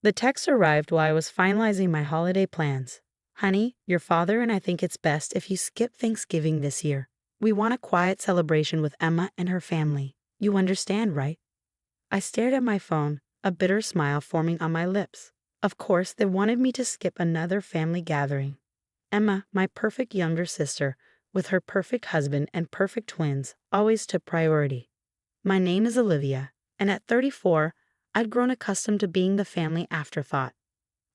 The text arrived while I was finalizing my holiday plans. Honey, your father and I think it's best if you skip Thanksgiving this year. We want a quiet celebration with Emma and her family. You understand, right? I stared at my phone, a bitter smile forming on my lips. Of course, they wanted me to skip another family gathering. Emma, my perfect younger sister, with her perfect husband and perfect twins, always took priority. My name is Olivia, and at 34, I'd grown accustomed to being the family afterthought.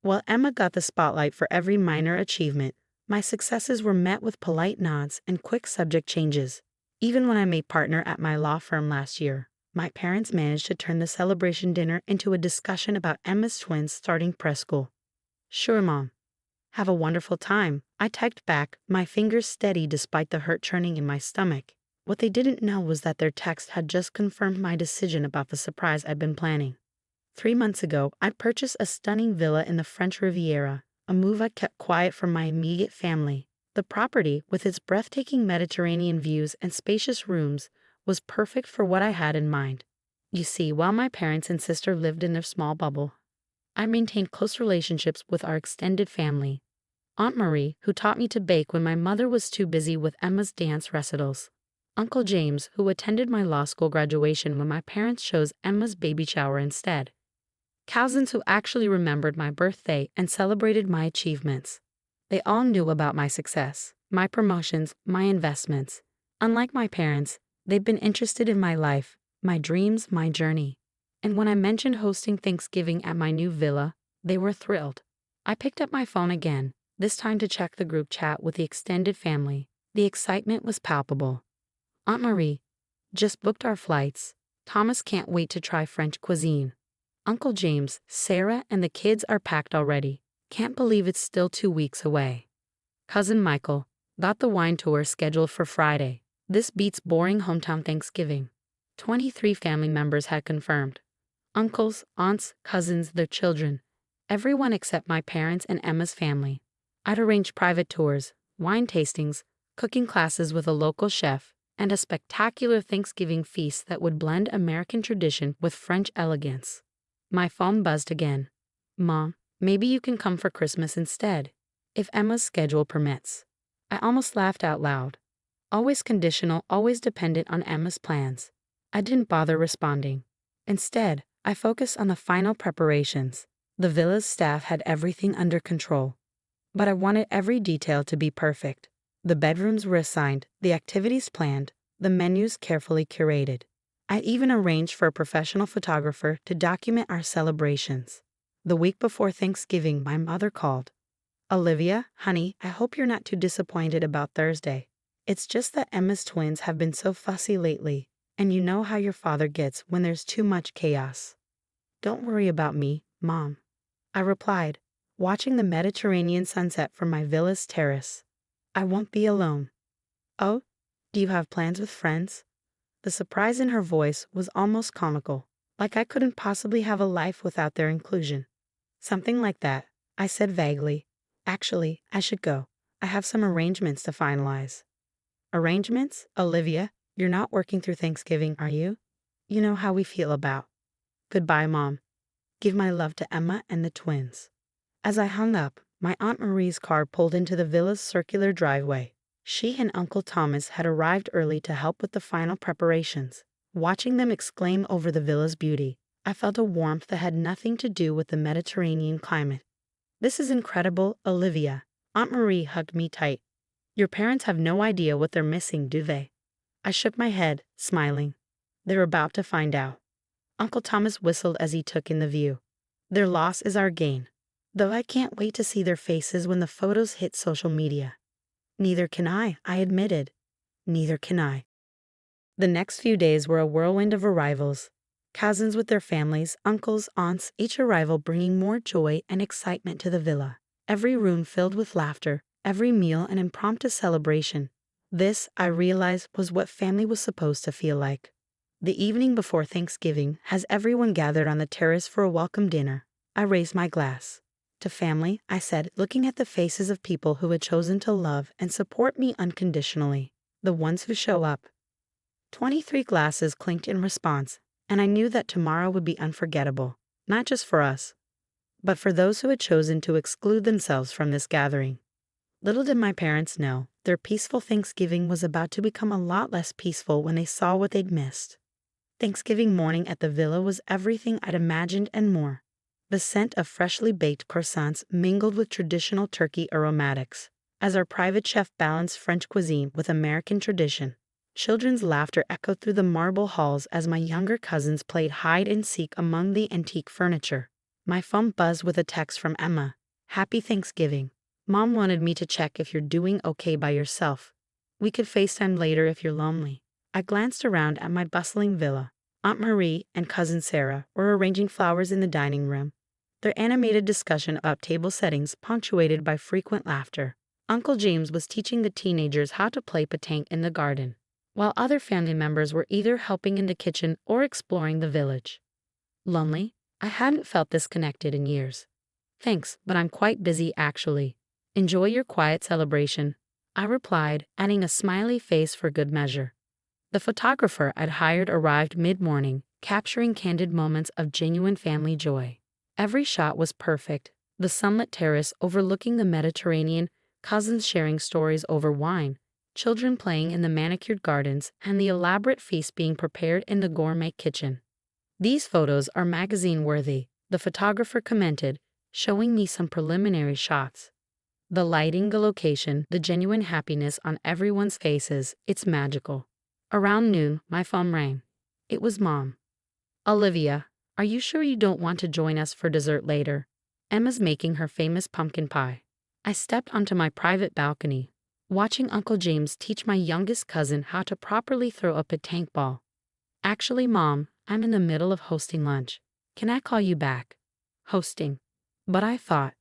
While Emma got the spotlight for every minor achievement, my successes were met with polite nods and quick subject changes. Even when I made partner at my law firm last year, my parents managed to turn the celebration dinner into a discussion about Emma's twins starting preschool. Sure, Mom. Have a wonderful time, I typed back, my fingers steady despite the hurt churning in my stomach. What they didn't know was that their text had just confirmed my decision about the surprise I'd been planning. 3 months ago, I purchased a stunning villa in the French Riviera, a move I kept quiet from my immediate family. The property, with its breathtaking Mediterranean views and spacious rooms, was perfect for what I had in mind. You see, while my parents and sister lived in their small bubble, I maintained close relationships with our extended family. Aunt Marie, who taught me to bake when my mother was too busy with Emma's dance recitals. Uncle James, who attended my law school graduation when my parents chose Emma's baby shower instead. Cousins who actually remembered my birthday and celebrated my achievements. They all knew about my success, my promotions, my investments. Unlike my parents, they'd been interested in my life, my dreams, my journey. And when I mentioned hosting Thanksgiving at my new villa, they were thrilled. I picked up my phone again, this time to check the group chat with the extended family. The excitement was palpable. Aunt Marie, just booked our flights. Thomas can't wait to try French cuisine. Uncle James, Sarah, and the kids are packed already. Can't believe it's still 2 weeks away. Cousin Michael, got the wine tour scheduled for Friday. This beats boring hometown Thanksgiving. 23 family members had confirmed. Uncles, aunts, cousins, their children. Everyone except my parents and Emma's family. I'd arranged private tours, wine tastings, cooking classes with a local chef, and a spectacular Thanksgiving feast that would blend American tradition with French elegance. My phone buzzed again. Mom, maybe you can come for Christmas instead, if Emma's schedule permits. I almost laughed out loud. Always conditional, always dependent on Emma's plans. I didn't bother responding. Instead, I focused on the final preparations. The villa's staff had everything under control. But I wanted every detail to be perfect. The bedrooms were assigned, the activities planned, the menus carefully curated. I even arranged for a professional photographer to document our celebrations. The week before Thanksgiving, my mother called. Olivia, honey, I hope you're not too disappointed about Thursday. It's just that Emma's twins have been so fussy lately, and you know how your father gets when there's too much chaos. Don't worry about me, Mom, I replied, watching the Mediterranean sunset from my villa's terrace. I won't be alone. Oh, do you have plans with friends? The surprise in her voice was almost comical, like I couldn't possibly have a life without their inclusion. Something like that, I said vaguely. Actually, I should go. I have some arrangements to finalize. Arrangements? Olivia, you're not working through Thanksgiving, are you? You know how we feel about. Goodbye, Mom. Give my love to Emma and the twins. As I hung up, my Aunt Marie's car pulled into the villa's circular driveway. She and Uncle Thomas had arrived early to help with the final preparations. Watching them exclaim over the villa's beauty, I felt a warmth that had nothing to do with the Mediterranean climate. This is incredible, Olivia. Aunt Marie hugged me tight. Your parents have no idea what they're missing, do they? I shook my head, smiling. They're about to find out. Uncle Thomas whistled as he took in the view. Their loss is our gain. Though I can't wait to see their faces when the photos hit social media. Neither can I admitted. Neither can I. The next few days were a whirlwind of arrivals. Cousins with their families, uncles, aunts, each arrival bringing more joy and excitement to the villa. Every room filled with laughter, every meal an impromptu celebration. This, I realized, was what family was supposed to feel like. The evening before Thanksgiving, as everyone gathered on the terrace for a welcome dinner, I raised my glass. To family, I said, looking at the faces of people who had chosen to love and support me unconditionally, the ones who show up. 23 glasses clinked in response, and I knew that tomorrow would be unforgettable, not just for us, but for those who had chosen to exclude themselves from this gathering. Little did my parents know, their peaceful Thanksgiving was about to become a lot less peaceful when they saw what they'd missed. Thanksgiving morning at the villa was everything I'd imagined and more. The scent of freshly baked croissants mingled with traditional turkey aromatics, as our private chef balanced French cuisine with American tradition. Children's laughter echoed through the marble halls as my younger cousins played hide-and-seek among the antique furniture. My phone buzzed with a text from Emma. "Happy Thanksgiving. Mom wanted me to check if you're doing okay by yourself. We could FaceTime later if you're lonely." I glanced around at my bustling villa. Aunt Marie and Cousin Sarah were arranging flowers in the dining room, their animated discussion about table settings punctuated by frequent laughter. Uncle James was teaching the teenagers how to play petanque in the garden, while other family members were either helping in the kitchen or exploring the village. Lonely? I hadn't felt this connected in years. "Thanks, but I'm quite busy actually. Enjoy your quiet celebration," I replied, adding a smiley face for good measure. The photographer I'd hired arrived mid-morning, capturing candid moments of genuine family joy. Every shot was perfect: the sunlit terrace overlooking the Mediterranean, cousins sharing stories over wine, children playing in the manicured gardens, and the elaborate feast being prepared in the gourmet kitchen. "These photos are magazine-worthy," the photographer commented, showing me some preliminary shots. The lighting, the location, the genuine happiness on everyone's faces, it's magical. Around noon, my phone rang. It was Mom. "Olivia, are you sure you don't want to join us for dessert later? Emma's making her famous pumpkin pie." I stepped onto my private balcony, watching Uncle James teach my youngest cousin how to properly throw a petanque ball. "Actually, Mom, I'm in the middle of hosting lunch. Can I call you back?" Hosting. But I thought,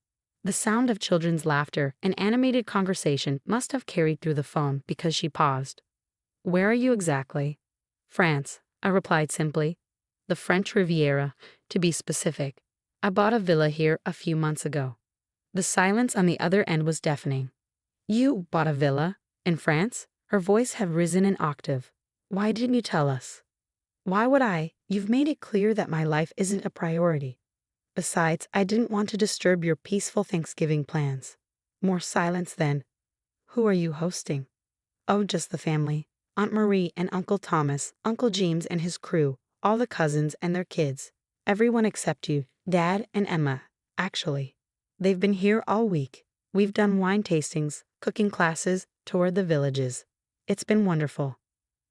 the sound of children's laughter and animated conversation must have carried through the phone because she paused. "Where are you exactly?" "France," I replied simply. "The French Riviera, to be specific. I bought a villa here a few months ago." The silence on the other end was deafening. "You bought a villa? In France?" Her voice had risen an octave. "Why didn't you tell us?" "Why would I? You've made it clear that my life isn't a priority. Besides, I didn't want to disturb your peaceful Thanksgiving plans." More silence then. "Who are you hosting?" "Oh, just the family. Aunt Marie and Uncle Thomas, Uncle James and his crew, all the cousins and their kids. Everyone except you, Dad and Emma, actually. They've been here all week. We've done wine tastings, cooking classes, toured the villages. It's been wonderful."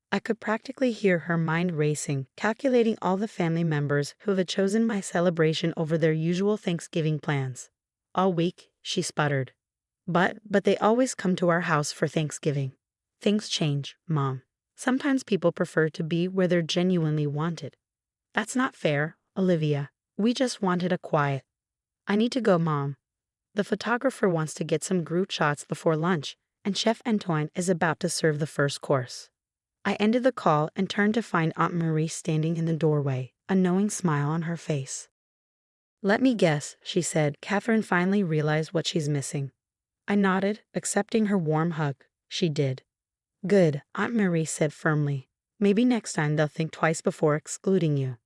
I could practically hear her mind racing, calculating all the family members who had chosen my celebration over their usual Thanksgiving plans. "All week," she sputtered. But they always come to our house for Thanksgiving." "Things change, Mom. Sometimes people prefer to be where they're genuinely wanted." "That's not fair, Olivia. We just wanted a quiet." "I need to go, Mom. The photographer wants to get some group shots before lunch, and Chef Antoine is about to serve the first course." I ended the call and turned to find Aunt Marie standing in the doorway, a knowing smile on her face. "Let me guess," she said. "Catherine finally realized what she's missing." I nodded, accepting her warm hug. She did. "Good," Aunt Marie said firmly. "Maybe next time they'll think twice before excluding you."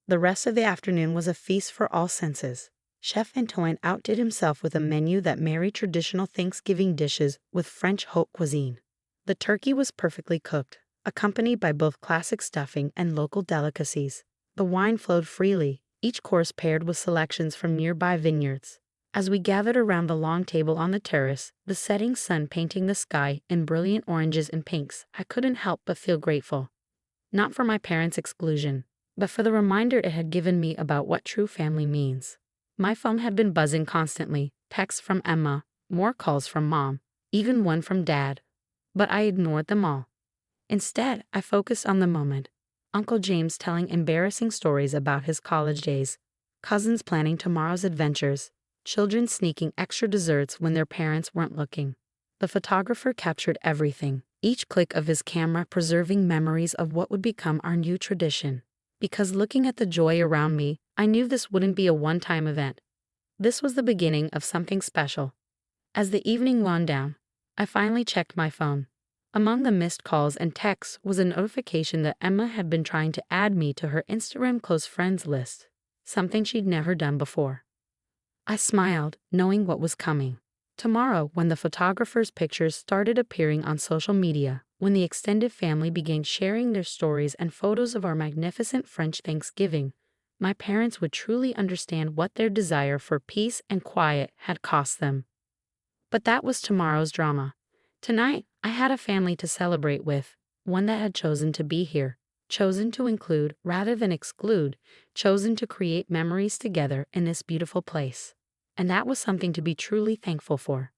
The rest of the afternoon was a feast for all senses. Chef Antoine outdid himself with a menu that married traditional Thanksgiving dishes with French haute cuisine. The turkey was perfectly cooked, accompanied by both classic stuffing and local delicacies. The wine flowed freely, each course paired with selections from nearby vineyards. As we gathered around the long table on the terrace, the setting sun painting the sky in brilliant oranges and pinks, I couldn't help but feel grateful. Not for my parents' exclusion, but for the reminder it had given me about what true family means. My phone had been buzzing constantly, texts from Emma, more calls from Mom, even one from Dad. But I ignored them all. Instead, I focused on the moment. Uncle James telling embarrassing stories about his college days, cousins planning tomorrow's adventures, children sneaking extra desserts when their parents weren't looking. The photographer captured everything, each click of his camera preserving memories of what would become our new tradition. Because looking at the joy around me, I knew this wouldn't be a one-time event. This was the beginning of something special. As the evening wound down, I finally checked my phone. Among the missed calls and texts was a notification that Emma had been trying to add me to her Instagram close friends list, something she'd never done before. I smiled, knowing what was coming. Tomorrow, when the photographer's pictures started appearing on social media, when the extended family began sharing their stories and photos of our magnificent French Thanksgiving, my parents would truly understand what their desire for peace and quiet had cost them. But that was tomorrow's drama. Tonight, I had a family to celebrate with, one that had chosen to be here, chosen to include rather than exclude, chosen to create memories together in this beautiful place. And that was something to be truly thankful for.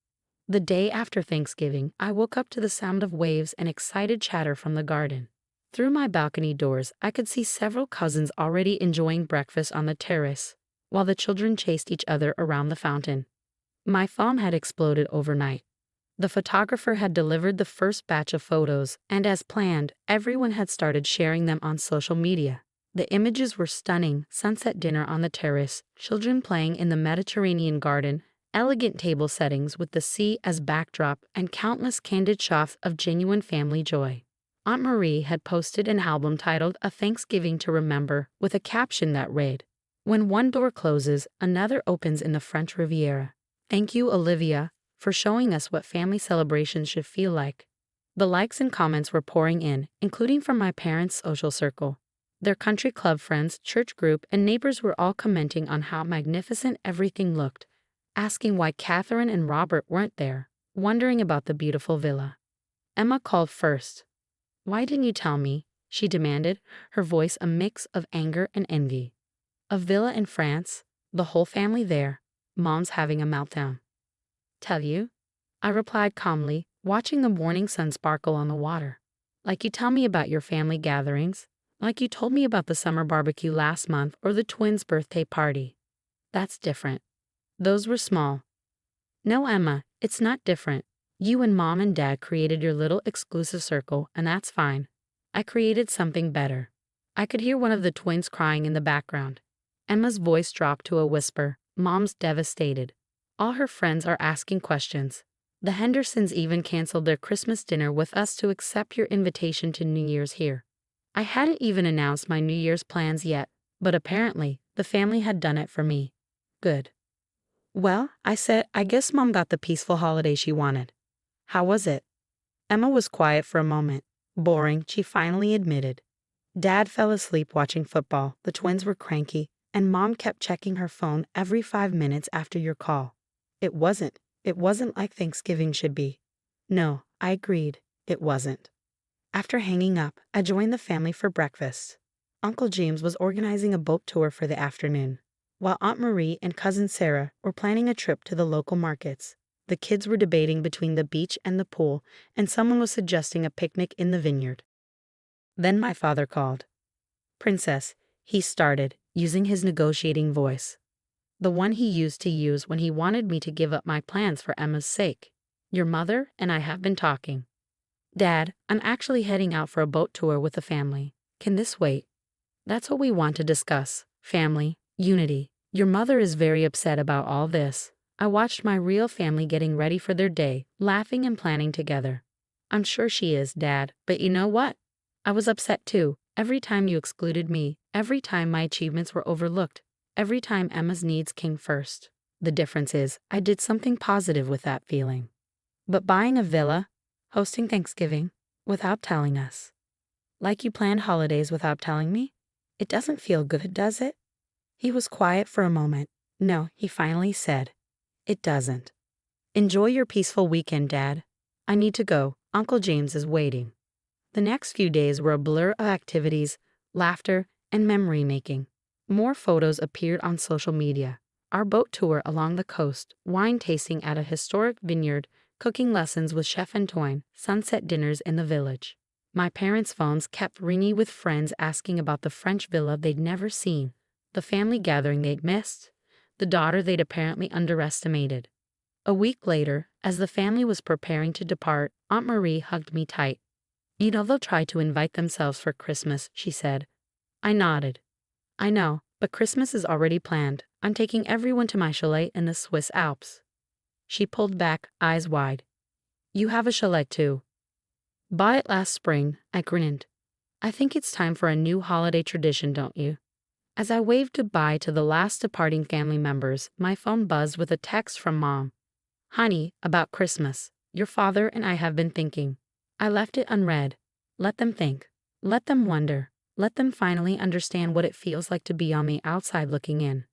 The day after Thanksgiving, I woke up to the sound of waves and excited chatter from the garden. Through my balcony doors, I could see several cousins already enjoying breakfast on the terrace, while the children chased each other around the fountain. My phone had exploded overnight. The photographer had delivered the first batch of photos, and as planned, everyone had started sharing them on social media. The images were stunning: sunset dinner on the terrace, children playing in the Mediterranean garden, elegant table settings with the sea as backdrop, and countless candid shots of genuine family joy. Aunt Marie had posted an album titled A Thanksgiving to Remember, with a caption that read, "When one door closes, another opens in the French Riviera. Thank you, Olivia, for showing us what family celebrations should feel like." The likes and comments were pouring in, including from my parents' social circle. Their country club friends, church group, and neighbors were all commenting on how magnificent everything looked, asking why Catherine and Robert weren't there, wondering about the beautiful villa. Emma called first. "Why didn't you tell me?" she demanded, her voice a mix of anger and envy. "A villa in France, the whole family there, Mom's having a meltdown." "Tell you?" I replied calmly, watching the morning sun sparkle on the water. "Like you tell me about your family gatherings, like you told me about the summer barbecue last month or the twins' birthday party. That's different. Those were small." "No, Emma, it's not different. You and Mom and Dad created your little exclusive circle, and that's fine. I created something better." I could hear one of the twins crying in the background. Emma's voice dropped to a whisper. "Mom's devastated. All her friends are asking questions. The Hendersons even canceled their Christmas dinner with us to accept your invitation to New Year's here. I hadn't even announced my New Year's plans yet, but apparently, the family had done it for me." "Good." "Well," I said, "I guess Mom got the peaceful holiday she wanted. How was it?" Emma was quiet for a moment. "Boring," she finally admitted. "Dad fell asleep watching football, the twins were cranky, and Mom kept checking her phone every 5 minutes after your call. It wasn't like Thanksgiving should be." "No," I agreed, "it wasn't." After hanging up, I joined the family for breakfast. Uncle James was organizing a boat tour for the afternoon, while Aunt Marie and Cousin Sarah were planning a trip to the local markets. The kids were debating between the beach and the pool, and someone was suggesting a picnic in the vineyard. Then my father called. "Princess," he started, using his negotiating voice, the one he used to use when he wanted me to give up my plans for Emma's sake. "Your mother and I have been talking." "Dad, I'm actually heading out for a boat tour with the family. Can this wait?" "That's what we want to discuss. Family, unity. Your mother is very upset about all this. I watched my real family getting ready for their day, laughing and planning together." "I'm sure she is, Dad, but you know what? I was upset too. Every time you excluded me, every time my achievements were overlooked, every time Emma's needs came first. The difference is, I did something positive with that feeling." "But buying a villa, hosting Thanksgiving, without telling us. Like you planned holidays without telling me? It doesn't feel good, does it?" He was quiet for a moment. "No," he finally said. "It doesn't. Enjoy your peaceful weekend, Dad. I need to go. Uncle James is waiting." The next few days were a blur of activities, laughter, and memory making. More photos appeared on social media. Our boat tour along the coast, wine tasting at a historic vineyard, cooking lessons with Chef Antoine, sunset dinners in the village. My parents' phones kept ringing with friends asking about the French villa they'd never seen, the family gathering they'd missed, the daughter they'd apparently underestimated. A week later, as the family was preparing to depart, Aunt Marie hugged me tight. "You know they'll try to invite themselves for Christmas," she said. I nodded. "I know, but Christmas is already planned. I'm taking everyone to my chalet in the Swiss Alps." She pulled back, eyes wide. "You have a chalet too?" "Bought it last spring," I grinned. "I think it's time for a new holiday tradition, don't you?" As I waved goodbye to the last departing family members, my phone buzzed with a text from Mom. Honey, about Christmas. Your father and I have been thinking. I left it unread. Let them think. Let them wonder. Let them finally understand what it feels like to be on the outside looking in.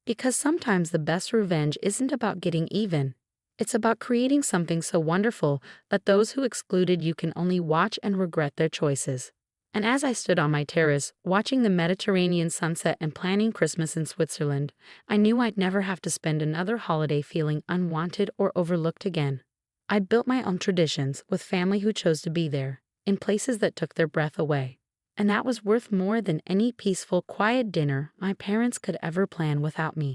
Because sometimes the best revenge isn't about getting even. It's about creating something so wonderful that those who excluded you can only watch and regret their choices. And as I stood on my terrace, watching the Mediterranean sunset and planning Christmas in Switzerland, I knew I'd never have to spend another holiday feeling unwanted or overlooked again. I'd built my own traditions with family who chose to be there, in places that took their breath away. And that was worth more than any peaceful, quiet dinner my parents could ever plan without me.